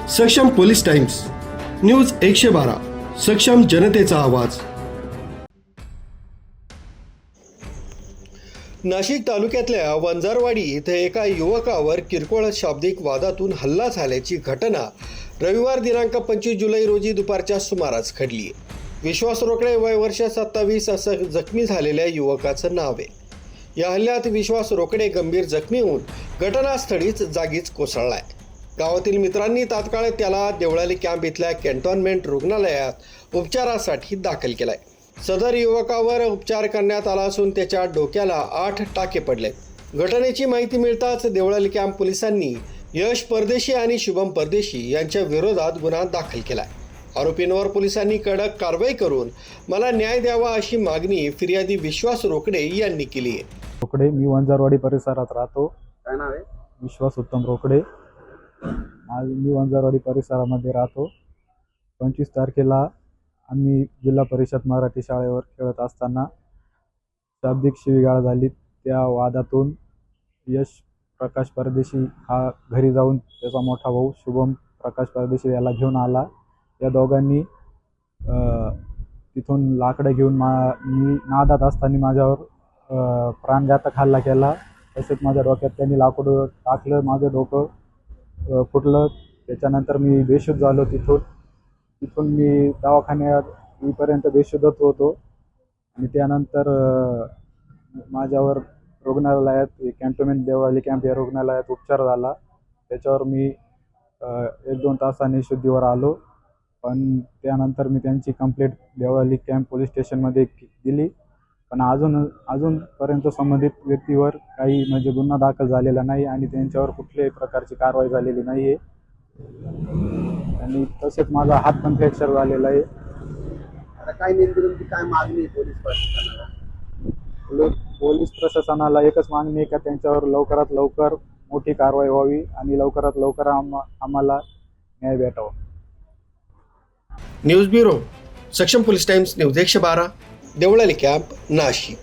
सक्षम police Times news 112 सक्षम जनतेचा आवाज। नाशिक तालुक्यातल्या वंजारवाडी इथे एका युवकावर किरकोळ शाब्दिक वादातून हल्ला झाल्याची घटना रविवार दिनांक 25 जुलै रोजी दुपारच्या सुमारास घडली आहे। विश्वास रोकडे वय वर्ष 27 असं जखमी झालेल्या युवकाचं नाव आहे। या हल्ल्यात विश्वास रोकडे गंभीर जखमी होऊन घटनास्थळीच जागीच कोसळलाय। गावातील मित्रांनी तात्काळ त्याला देवळाली कॅम्प इथल्या कॅन्टोन्मेंट रुग्णालयात उपचारासाठी दाखल केलाय। सदर युवकावर उपचार करण्यात आला असून त्याच्या डोक्याला 8 टाके पडले। घटनेची माहिती मिळताच देवळाली कॅम्प पोलिसांनी यश परदेशी आणि शुभम परदेशी यांच्या विरोधात गुन्हा दाखल केलाय। आरोपींवर पोलिसांनी कडक कारवाई करून मला न्याय द्यावा अशी मागणी फिर्यादी विश्वास रोकडे यांनी केली आहे। रोकडे, मी वंजारवाडी परिसरात राहतो। काय नाव आहे? विश्वास उत्तम रोकडे। आज मी वंजारवाडी परिसरामध्ये राहतो। 25 तारखेला आम्ही जिल्हा परिषद मराठी शाळेवर खेळत असताना शाब्दिक शिवीगाळ झाली। त्या वादातून यश प्रकाश परदेशी हा घरी जाऊन त्याचा मोठा भाऊ शुभम प्रकाश परदेशी याला घेऊन आला। या दोघांनी तिथून लाकडं घेऊन मी नादात असताना माझ्यावर प्राणघातक हल्ला केला। तसेच माझ्या डोक्यात त्यांनी लाकूड टाकलं, माझं डोकं फुटलं। त्याच्यानंतर मी बेशुद्ध झालो। तिथून मी दवाखान्यात येईपर्यंत बेशुद्धच होतो आणि त्यानंतर माझ्यावर रुग्णालयात कॅन्टोन्मेंट देवळाली कॅम्प या रुग्णालयात उपचार झाला। त्याच्यावर मी 1-2 तासांनी शुद्धीवर आलो, पण त्यानंतर मी त्यांची कंप्लेंट देवळाली कॅम्प पोलीस स्टेशनमध्ये दिली, पण अजूनपर्यंत संबंधित व्यक्तीवर काही म्हणजे गुन्हा दाखल झालेला नाही आणि त्यांच्यावर कुठल्याही प्रकारची कारवाई झालेली नाही आहे। आणि तसेच माझा हात पण फ्रॅक्चर झालेला आहे। आता काय नेमकी काय मागणी पोलीस प्रशासनाला? पोलीस प्रशासनाला एकच मागणी आहे का त्यांच्यावर लवकरात लवकर मोठी कारवाई व्हावी आणि लवकरात लवकर आम्हाला न्याय भेटावा। News bureau Saksham police Times news 112 Deolali Camp Nashik.